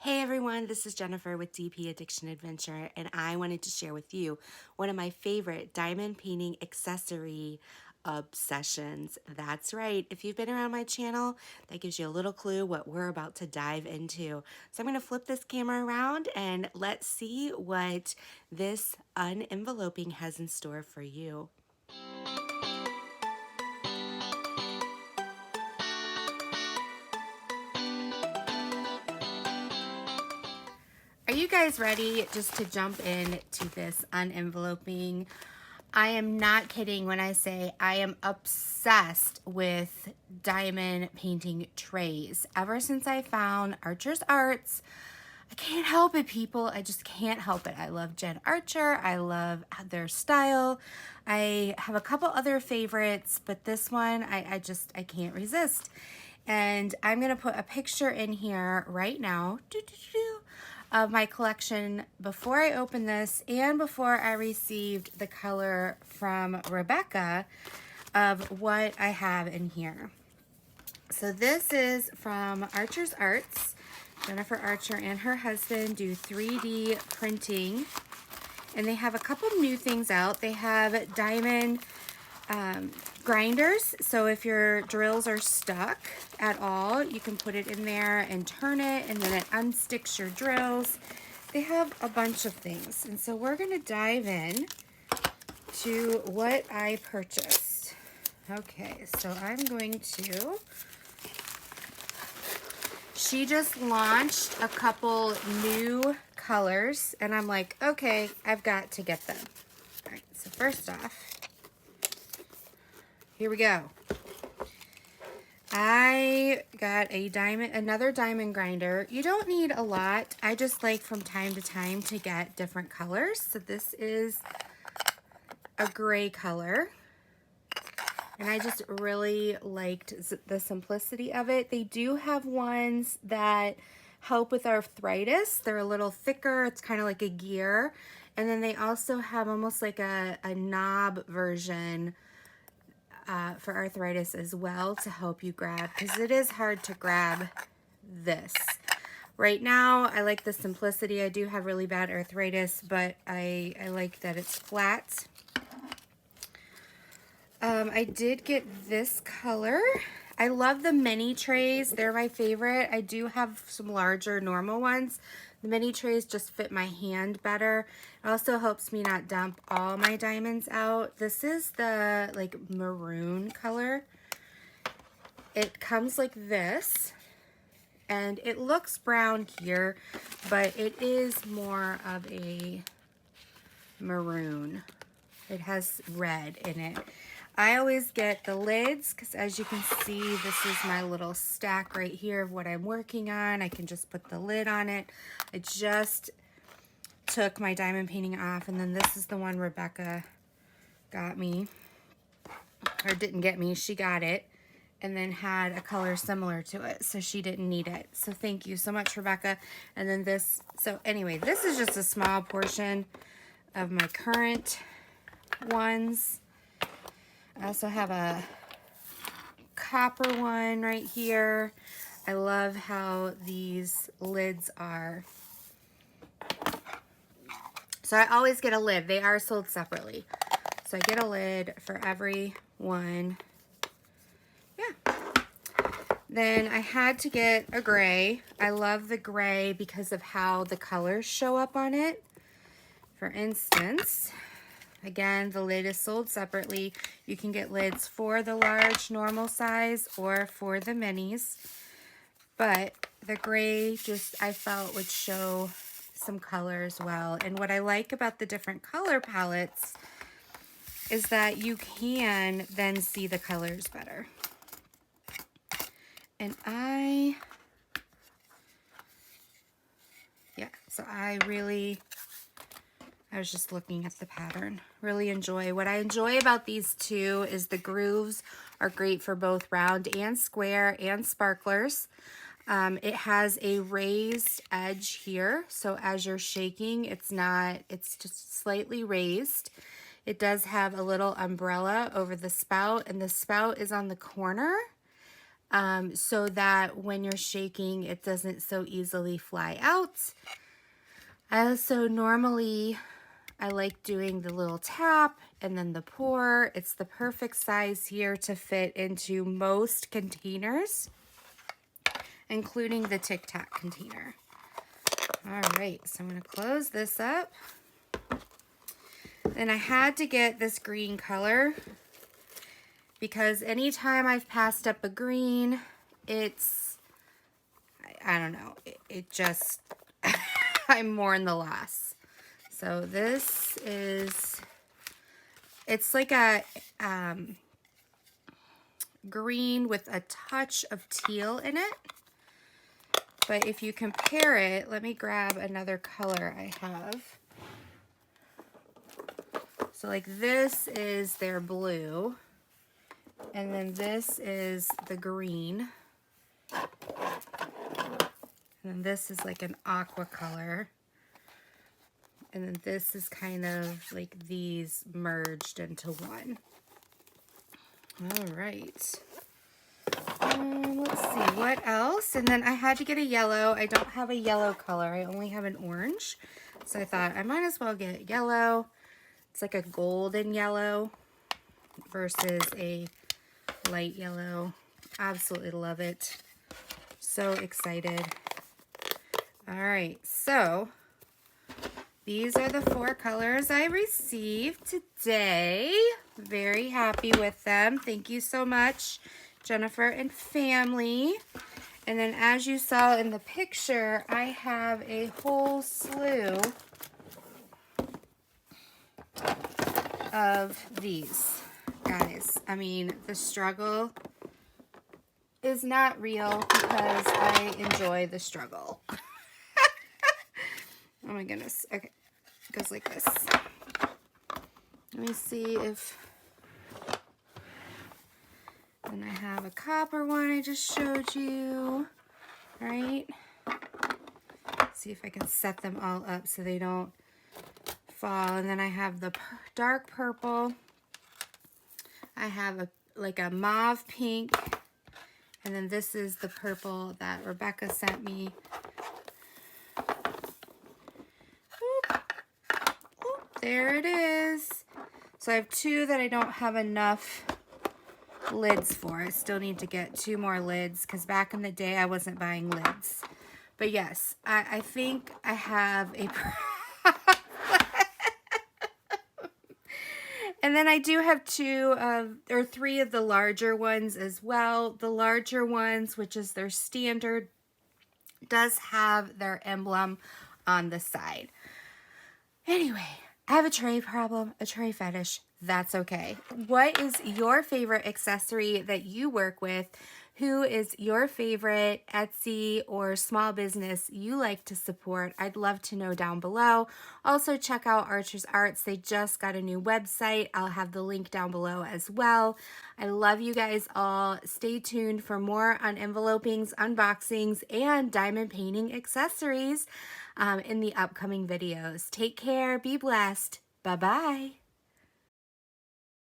Hey everyone, this is Jennifer with DP Addiction Adventure, and I wanted to share with you one of my favorite diamond painting accessory obsessions. That's right. If you've been around my channel, that gives you a little clue what we're about to dive into. So I'm going to flip this camera around and let's see what this unenveloping has in store for you. Are you guys ready just to jump into this unenveloping? I am not kidding when I say I am obsessed with diamond painting trays. Ever since I found Archer's Arts, I can't help it, people. I just can't help it. I love Jen Archer. I love their style. I have a couple other favorites, but this one, I can't resist. And I'm going to put a picture in here right now of my collection before I opened this and before I received the color from Rebecca of what I have in here. So this is from Archer's Arts. Jennifer Archer and her husband do 3D printing, and they have a couple new things out. They have diamond grinders, so if your drills are stuck at all, you can put it in there and turn it, and then it unsticks your drills. They have a bunch of things, and so we're going to dive in to what I purchased. Okay, so I'm going to... She just launched a couple new colors, and I'm like, okay, I've got to get them. All right, so first off, here we go. I got another diamond grinder. You don't need a lot. I just like from time to time to get different colors. So this is a gray color. And I just really liked the simplicity of it. They do have ones that help with arthritis. They're a little thicker. It's kind of like a gear. And then they also have almost like a knob version for arthritis as well to help you grab, because it is hard to grab this. Right now, I like the simplicity. I do have really bad arthritis, but I like that it's flat. I did get this color. I love the mini trays. They're my favorite. I do have some larger normal ones. The mini trays just fit my hand better. It also helps me not dump all my diamonds out. This is the like maroon color. It comes like this, and it looks brown here, but it is more of a maroon. It has red in it. I always get the lids because, as you can see, this is my little stack right here of what I'm working on. I can just put the lid on it. I just took my diamond painting off, and then this is the one Rebecca got me, or didn't get me, she got it, and then had a color similar to it, so she didn't need it. So thank you so much, Rebecca. And then this, so anyway, this is just a small portion of my current ones. I also have a copper one right here. I love how these lids are. So I always get a lid. They are sold separately. So I get a lid for every one. Yeah. Then I had to get a gray. I love the gray because of how the colors show up on it. For instance, again, the lid is sold separately. You can get lids for the large normal size or for the minis. But the gray just, I felt, would show some color as well. And what I like about the different color palettes is that you can then see the colors better. And I was just looking at the pattern. Really enjoy. What I enjoy about these two is the grooves are great for both round and square and sparklers. It has a raised edge here, so as you're shaking, it's just slightly raised. It does have a little umbrella over the spout, and the spout is on the corner so that when you're shaking, it doesn't so easily fly out. So normally I like doing the little tap and then the pour. It's the perfect size here to fit into most containers, including the Tic Tac container. All right, so I'm going to close this up. Then I had to get this green color because anytime I've passed up a green, it's, I don't know, it just, I'm mourn the loss. So this is, it's like a green with a touch of teal in it. But if you compare it, let me grab another color I have. So like this is their blue, and then this is the green, and then this is like an aqua color, and then this is kind of like these merged into one. All right. Let's see what else. And then I had to get a yellow. I don't have a yellow color. I only have an orange. So I thought I might as well get yellow. It's like a golden yellow versus a light yellow. Absolutely love it. So excited. All right, so these are the 4 colors I received today. Very happy with them. Thank you so much, Jennifer and family. And then as you saw in the picture, I have a whole slew of these. Guys, I mean, the struggle is not real because I enjoy the struggle. Oh my goodness. Okay, it goes like this. Let me see if... And I have a copper one I just showed you, right? See if I can set them all up so they don't fall. And then I have the dark purple. I have like a mauve pink. And then this is the purple that Rebecca sent me. Oop. Oop, there it is. So I have 2 that I don't have enough lids for. I still need to get 2 more lids because back in the day I wasn't buying lids. But yes, I think I have a and then I do have 3 of the larger ones as well. The larger ones, which is their standard, does have their emblem on the side. Anyway, I have a tray problem, a tray fetish. That's okay. What is your favorite accessory that you work with? Who is your favorite Etsy or small business you like to support? I'd love to know down below. Also, check out Archer's Arts. They just got a new website. I'll have the link down below as well. I love you guys all. Stay tuned for more on envelopings, unboxings, and diamond painting accessories in the upcoming videos. Take care. Be blessed. Bye-bye.